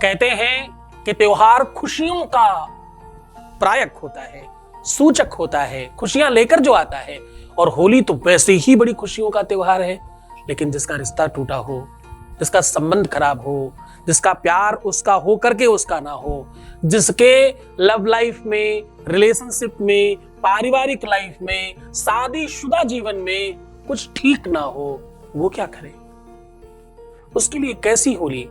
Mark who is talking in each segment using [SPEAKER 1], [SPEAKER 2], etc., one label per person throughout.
[SPEAKER 1] कहते हैं कि त्योहार खुशियों का प्रायक होता है, सूचक होता है, खुशियां लेकर जो आता है। और होली तो वैसे ही बड़ी खुशियों का त्योहार है, लेकिन जिसका रिश्ता टूटा हो, जिसका संबंध खराब हो, जिसका प्यार उसका हो करके उसका ना हो, जिसके लव लाइफ में, रिलेशनशिप में, पारिवारिक लाइफ में, शादीशुदा जीवन में कुछ ठीक ना हो, वो क्या करे? उसके लिए कैसी होली?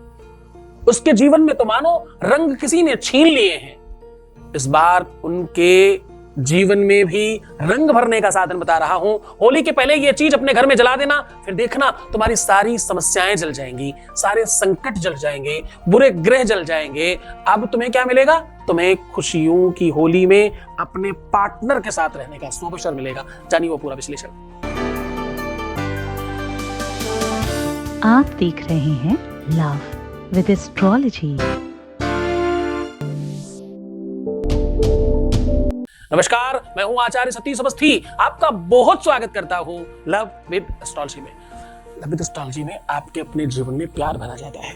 [SPEAKER 1] उसके जीवन में तो मानो रंग किसी ने छीन लिए हैं। इस बार उनके जीवन में भी रंग भरने का साधन बता रहा हूं। होली के पहले ये चीज अपने घर में जला देना, फिर देखना तुम्हारी सारी समस्याएं जल जाएंगी, सारे संकट जल जाएंगे, बुरे ग्रह जल जाएंगे। अब तुम्हें क्या मिलेगा? तुम्हें खुशियों की होली में अपने पार्टनर के साथ रहने का शुभ अवसर मिलेगा। जानिए वो पूरा विश्लेषण।
[SPEAKER 2] आप देख रहे हैं लव विद एस्ट्रोलॉजी।
[SPEAKER 1] नमस्कार, मैं हूं आचार्य सतीश अवस्थी। आपका बहुत स्वागत करता हूं लव विद एस्ट्रोलॉजी में। लव विद एस्ट्रोलॉजी में आपके अपने जीवन में प्यार भरा जाता है।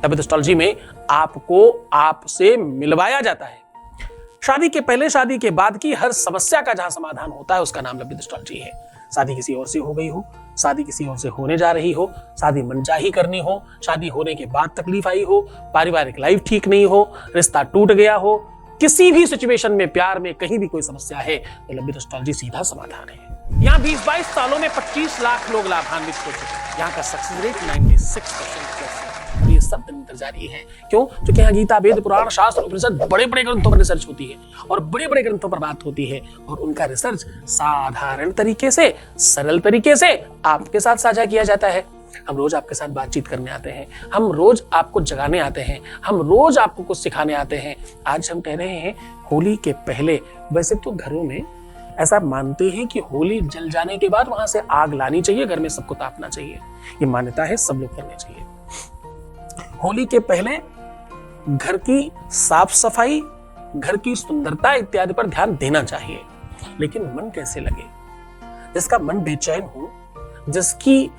[SPEAKER 1] लव विद एस्ट्रोलॉजी में आपको आपसे मिलवाया जाता है। शादी के पहले, शादी के बाद की हर समस्या का जहां समाधान होता है उसका नाम लव विद एस्ट्रोलॉजी है। शादी किसी और से हो गई हो, शादी किसी और से होने जा रही हो, शादी मनचाही करनी हो, शादी होने के बाद तकलीफ आई हो, पारिवारिक लाइफ ठीक नहीं हो, रिश्ता टूट गया हो, किसी भी सिचुएशन में, प्यार में कहीं भी कोई समस्या है तो लव विद एस्ट्रोलॉजी सीधा समाधान है। यहाँ 20-22 सालों में 25 लाख लोग लाभान्वित हो चुके। यहाँ का सक्सेस रेट 96% है। ये सब निरंतर जारी है। क्यों? क्योंकि यहाँ गीता, वेद, पुराण, शास्त्र, उपनिषद, बड़े बड़े ग्रंथों पर रिसर्च होती है और बड़े बड़े ग्रंथों पर बात होती है, और उनका रिसर्च साधारण तरीके से, सरल तरीके से आपके साथ साझा किया जाता है। हम रोज आपके साथ बातचीत करने आते हैं, हम रोज आपको जगाने आते हैं, हम रोज आपको कुछ सिखाने आते हैं। आज हम कह रहे हैं होली के पहले, वैसे तो घरों में ऐसा मानते हैं कि होली जल जाने के बाद वहां से आग लानी चाहिए, घर में सबको तापना चाहिए। ये मान्यता है, सब लोग करने चाहिए। होली के पहले घर की साफ सफाई, घर की सुंदरता इत्यादि पर ध्यान देना चाहिए। लेकिन मन कैसे लगे? जिसका मन बेचैन हो, जिसकी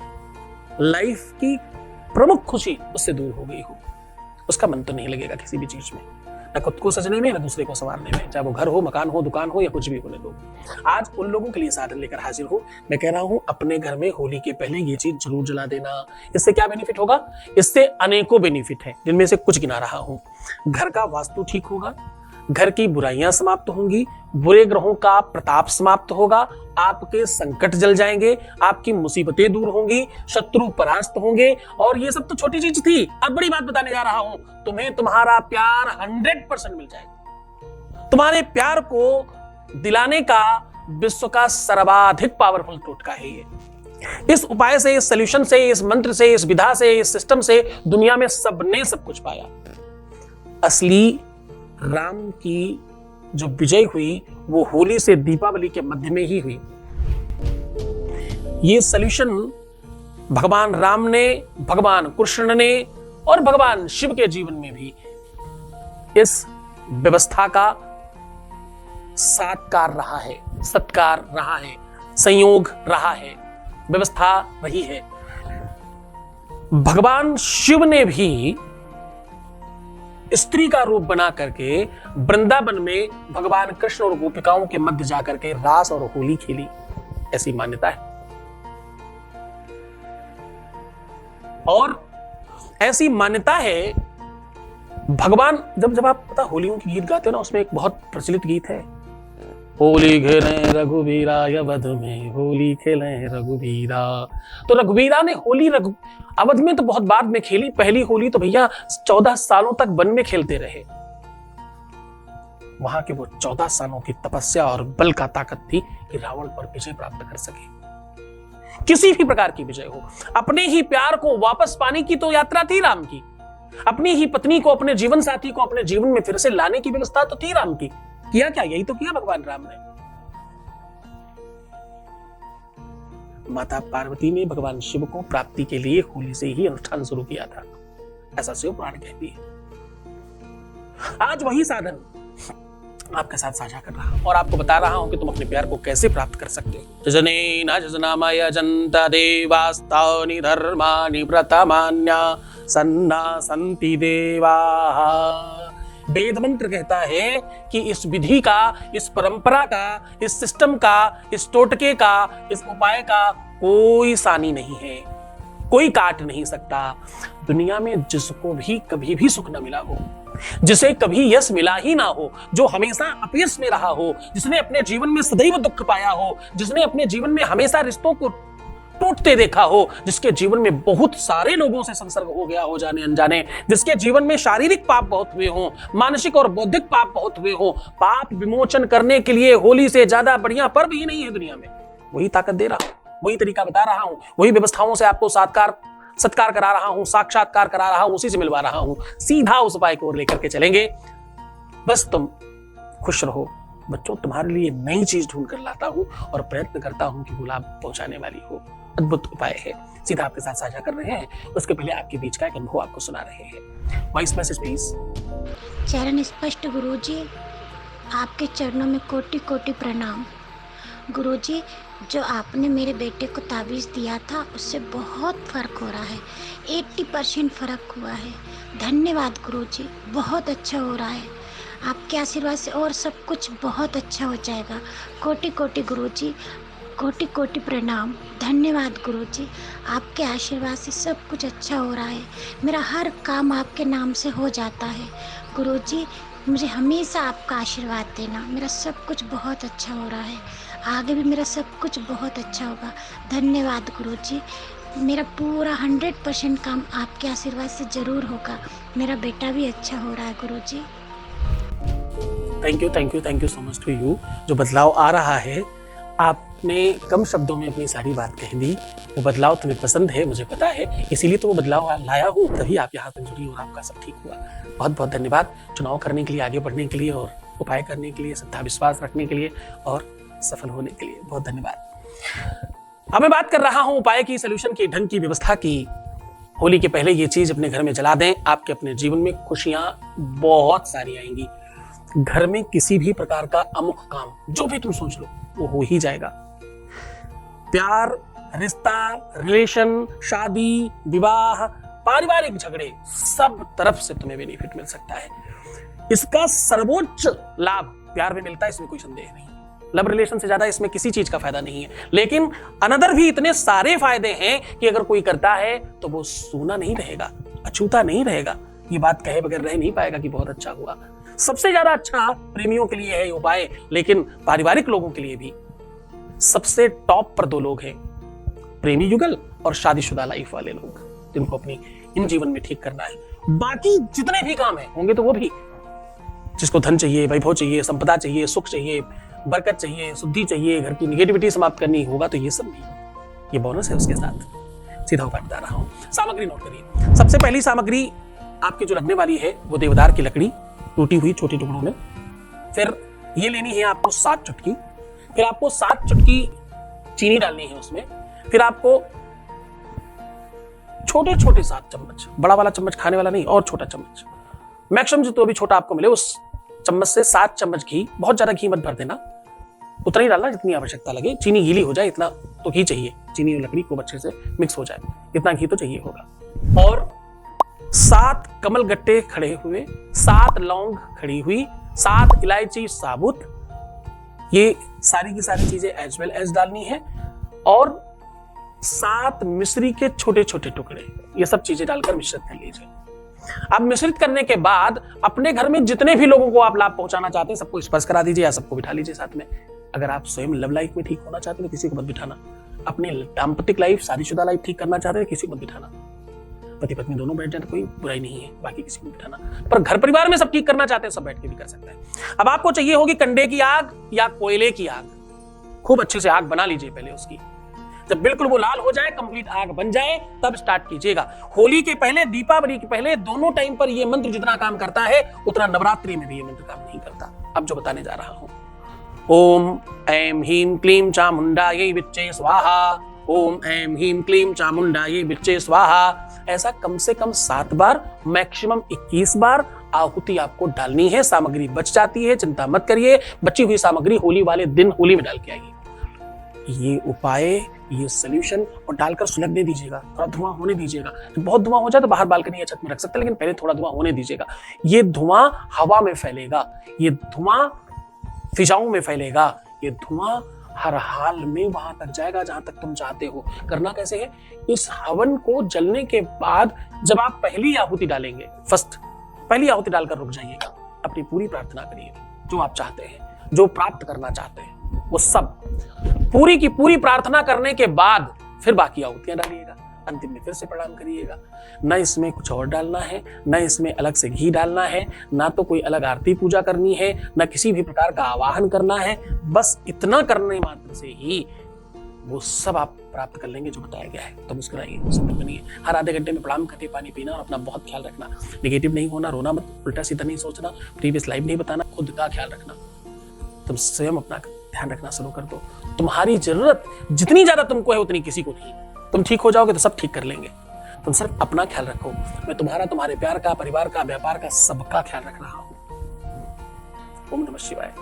[SPEAKER 1] लाइफ की प्रमुख खुशी उससे दूर हो गई हो, उसका मन तो नहीं लगेगा किसी भी चीज में, न खुद को सजने में, न दूसरे को संवारने में, चाहे वो घर हो, मकान हो, दुकान हो, या कुछ भी होने दो। आज उन लोगों के लिए साधन लेकर हाजिर हो। मैं कह रहा हूं, अपने घर में होली के पहले ये चीज जरूर जला देना। इससे क्या बेनिफिट होगा? इससे अनेकों बेनिफिट है, जिनमें से कुछ गिना रहा हूं। घर का वास्तु ठीक होगा, घर की बुराइयां समाप्त होंगी, बुरे ग्रहों का प्रताप समाप्त होगा, आपके संकट जल जाएंगे, आपकी मुसीबतें दूर होंगी, शत्रु परास्त होंगे। और ये सब तो छोटी चीज थी, अब बड़ी बात बताने जा रहा हूं। तुम्हें तुम्हारा प्यार 100% मिल जाएगा। तुम्हारे प्यार को दिलाने का विश्व का सर्वाधिक पावरफुल टोटका है ये। इस उपाय से, इस सॉल्यूशन से, इस मंत्र से, इस विधा से, इस सिस्टम से दुनिया में सबने सब कुछ पाया। असली राम की जो विजय हुई वो होली से दीपावली के मध्य में ही हुई। ये सॉल्यूशन भगवान राम ने, भगवान कृष्ण ने और भगवान शिव के जीवन में भी इस व्यवस्था का सात्कार रहा है, सत्कार रहा है, संयोग रहा है, व्यवस्था रही है। भगवान शिव ने भी स्त्री का रूप बना करके वृंदावन में भगवान कृष्ण और गोपिकाओं के मध्य जाकर के रास और होली खेली, ऐसी मान्यता है। और ऐसी मान्यता है, भगवान जब आप पता होलियों की गीत गाते हो ना, उसमें एक बहुत प्रचलित गीत है, होली खेलें रघुवीरा अवध में, होली खेलें रघुवीरा। तो रघुवीरा ने होली अवध में तो बहुत बाद में खेली, पहली होली तो भैया 14 सालों तक वन में खेलते रहे। वहां के वो 14 सालों की तपस्या और बल का ताकत थी कि रावण पर विजय प्राप्त कर सके। किसी भी प्रकार की विजय हो, अपने ही प्यार को वापस पाने की तो यात्रा थी राम की, अपनी ही पत्नी को, अपने जीवन साथी को अपने जीवन में फिर से लाने की व्यवस्था तो थी राम की। किया क्या? यही तो किया भगवान राम ने। माता पार्वती ने भगवान शिव को प्राप्ति के लिए होली से ही अनुष्ठान शुरू किया था, ऐसा शिव पुराण कहती है। आज वही साधन आपके साथ साझा कर रहा हूं और आपको बता रहा हूं कि तुम अपने प्यार को कैसे प्राप्त कर सकते हो। जनेन जनामय जंत देवास्तानि धर्माणि प्रतमान्या सन्ना संति देवाः। वेद मंत्र कहता है कि इस विधि का, इस परंपरा का, इस सिस्टम का, इस टोटके का, इस उपाय का कोई सानी नहीं है, कोई काट नहीं सकता। दुनिया में जिसको भी कभी भी सुख न मिला हो, जिसे कभी यश मिला ही ना हो, जो हमेशा अपयश में रहा हो, जिसने अपने जीवन में सदैव दुख पाया हो, जिसने अपने जीवन में हमेशा रिश्तों को टूटते देखा हो, जिसके जीवन में बहुत सारे लोगों से संसर्ग हो गया हो जाने अनजाने, जिसके जीवन में शारीरिक पाप बहुत हुए हों, मानसिक और बौद्धिक पाप बहुत हुए हों, पाप विमोचन करने के लिए होली से ज्यादा बढ़िया पर्व ही नहीं है दुनिया में। वही ताकत दे रहा हूं, वही तरीका बता रहा हूं, वही व्यवस्थाओं से आपको सत्कार करा रहा हूं, साक्षात्कार करा रहा हूं, उसी से मिलवा रहा हूं। सीधा उस उपाय को लेकर के चलेंगे। बस तुम खुश रहो बच्चों, तुम्हारे लिए नई चीज ढूंढ कर लाता हूं और प्रयत्न करता हूं कि गुलाब पहुंचाने वाली हो। अद्भुत उपाय है, सीधा आपके साथ साझा कर रहे हैं। उसके पहले आपके बीच का एक अनुभव आपको सुना रहे हैं। Voice message please.
[SPEAKER 3] चरण स्पष्ट गुरुजी, आपके चरणों में कोटि कोटि प्रणाम। गुरुजी, जो आपने मेरे बेटे को ताबीज़ दिया था उससे बहुत फ़र्क हो रहा है, 80% फ़र्क हुआ है। धन्यवाद गुरुजी, बहुत अच्छा हो रहा है। आपके आशीर्वाद से और सब कुछ बहुत अच्छा हो जाएगा। कोटि कोटि गुरुजी, कोटि कोटि प्रणाम। धन्यवाद गुरुजी, आपके आशीर्वाद से सब कुछ अच्छा हो रहा है। मेरा हर काम आपके नाम से हो जाता है। गुरुजी, मुझे हमेशा आपका आशीर्वाद देना, मेरा सब कुछ बहुत अच्छा हो रहा है। आगे भी मेरा सब कुछ बहुत अच्छा होगा। धन्यवाद गुरुजी, मेरा पूरा 100% काम आपके आशीर्वाद से ज़रूर होगा। मेरा बेटा भी अच्छा हो रहा है guruji.
[SPEAKER 1] Thank you so much to you. जो बदलाव आ रहा है, आपने कम शब्दों में अपनी सारी बात कह दी। वो बदलाव तुम्हें पसंद है, मुझे पता है, इसीलिए तो वो बदलाव लाया हूँ, तभी आप यहाँ तक जुड़ी और आपका सब ठीक हुआ। बहुत बहुत धन्यवाद चुनाव करने के लिए, आगे बढ़ने के लिए और उपाय करने के लिए, श्रद्धा विश्वास रखने के लिए और सफल होने के लिए बहुत धन्यवाद। अब मैं बात कर रहा हूँ उपाय की, सॉल्यूशन की, ढंग की, व्यवस्था की। होली के पहले ये चीज अपने घर में जला दें, आपके अपने जीवन में खुशियां बहुत सारी आएंगी। घर में किसी भी प्रकार का अमुख काम जो भी तुम सोच लो वो हो ही जाएगा। प्यार, रिश्ता, रिलेशन, शादी, विवाह, पारिवारिक झगड़े, सब तरफ से तुम्हें बेनिफिट मिल सकता है। इसका सर्वोच्च लाभ प्यार में मिलता है, इसमें कोई संदेह नहीं। लव रिलेशन से ज्यादा इसमें किसी चीज का फायदा नहीं है, लेकिन अनदर भी इतने सारे फायदे हैं कि अगर कोई करता है तो वो सूना नहीं रहेगा, अछूता नहीं रहेगा। ये बात कहे बगैर रह नहीं पाएगा कि बहुत अच्छा हुआ। सबसे ज्यादा अच्छा प्रेमियों के लिए है ये उपाय, लेकिन पारिवारिक लोगों के लिए भी सबसे टॉप पर दो लोग हैं, प्रेमी युगल और शादीशुदा लाइफ वाले लोग, जिनको अपनी इन जीवन में ठीक करना है। बाकी जितने भी काम है होंगे तो वो भी, जिसको धन चाहिए, वैभव चाहिए, संपदा चाहिए, सुख चाहिए, बरकत चाहिए, शुद्धि चाहिए, घर की निगेटिविटी समाप्त करनी होगा, तो ये सब भी, ये बोनस है उसके साथ। सीधा उपाय बता रहा हूं। सामग्री नोट करिए। सबसे पहली सामग्री आपकी जो लगने वाली है वो देवदार की लकड़ी, टूटी हुई छोटे टुकड़ों में। फिर ये लेनी है आपको 7 चुटकी। फिर आपको 7 चुटकी चीनी डालनी है उसमें। फिर आपको छोटे छोटे 7 चम्मच, बड़ा वाला चम्मच खाने वाला नहीं, और छोटा चम्मच, मैक्सिमम जो तो अभी छोटा आपको मिले उस चम्मच से 7 चम्मच घी। बहुत ज्यादा घी मत भर देना, उतना ही डालना जितनी आवश्यकता लगे। चीनी गीली हो जाए इतना तो घी चाहिए, चीनी और लकड़ी को अच्छे से मिक्स हो जाए इतना घी तो चाहिए होगा। और 7 कमल गट्टे खड़े हुए, 7 लौंग खड़ी हुई, 7 इलायची साबुत, ये सारी की सारी चीजें एज वेल एज डालनी है। और 7 मिश्री के छोटे छोटे टुकड़े, ये सब चीजें डालकर मिश्रित कर लीजिए। अब मिश्रित करने के बाद अपने घर में जितने भी लोगों को आप लाभ पहुंचाना चाहते हैं सबको स्पर्श करा दीजिए या सबको बिठा लीजिए साथ में। अगर आप स्वयं लव लाइफ में ठीक होना चाहते हैं तो किसी को मत बिठाना। अपने दाम्पतिक लाइफ, शादीशुदा लाइफ ठीक करना चाहते हैं किसी को मत बिठाना। पति पत्नी दोनों बैठ जाए तो कोई बुराई नहीं है, बाकी किसी को बिठाना। पर घर परिवार में सब ठीक करना चाहते हैं सब बैठ के भी कर सकते हैं। अब आपको चाहिए होगी कंडे की आग या कोयले की आग। खूब अच्छे से आग बना लीजिए पहले उसकी। जब बिल्कुल वो लाल हो जाए, कंप्लीट आग बन जाए, तब स्टार्ट कीजिएगा। होली के पहले, दीपावली के पहले, दोनों टाइम पर ये मंत्र जितना काम करता है उतना नवरात्रि में भी ये मंत्र काम नहीं करता। अब जो बताने जा रहा हूं, ओम ऐं ह्रीं क्लीं चामुंडायै विच्चे स्वाहा, ओम ऐं ह्रीं क्लीं चामुंडायै विच्चे स्वाहा। ऐसा कम से कम 7 बार, मैक्सिमम 21 बार आहुति आपको डालनी है, सामग्री बच जाती है, चिंता मत करिए। बची हुई सामग्री होली वाले दिन होली में डाल के आइए। ये उपाय, ये सोल्यूशन और डालकर सुलगने दीजिएगा, थोड़ा धुआं होने दीजिएगा। जब बहुत धुआं हो जाए तो बाहर बालकनी या छत में रख सकते हैं, लेकिन पहले थोड़ा धुआं होने दीजिएगा। ये धुआं हवा में फैलेगा, ये धुआं फिजाओं में फैलेगा, ये धुआं हर हाल में वहां तक जाएगा जहां तक तुम चाहते हो। करना कैसे है? इस हवन को जलने के बाद जब आप पहली आहुति डालेंगे, फर्स्ट पहली आहुति डालकर रुक जाइएगा, अपनी पूरी प्रार्थना करिए, जो आप चाहते हैं, जो प्राप्त करना चाहते हैं, वो सब पूरी की पूरी प्रार्थना करने के बाद फिर बाकी आहुतियां डालिएगा। अंतिम में फिर से प्रणाम करिएगा। न इसमें कुछ और डालना है, न इसमें अलग से घी डालना है, ना तो कोई अलग आरती पूजा करनी है, न किसी भी प्रकार का आवाहन करना है। बस इतना करने मात्र से ही वो सब आप प्राप्त कर लेंगे जो बताया गया है। तो मुस्कुराइए, सफल बनिए। हर आधे घंटे में प्रणाम करके पानी पीना और अपना बहुत ख्याल रखना। नेगेटिव नहीं होना, रोना मत, उल्टा सीधा नहीं सोचना, प्रीवियस लाइफ नहीं बताना, खुद का ख्याल रखना। तुम स्वयं अपना ध्यान रखना शुरू कर दो। तुम्हारी जरूरत जितनी ज्यादा तुमको है उतनी किसी को नहीं। तुम ठीक हो जाओगे तो सब ठीक कर लेंगे। तुम सिर्फ अपना ख्याल रखो। मैं तुम्हारा, तुम्हारे प्यार का, परिवार का, व्यापार का, सबका ख्याल रख रहा हूं। ओम नमः शिवाय।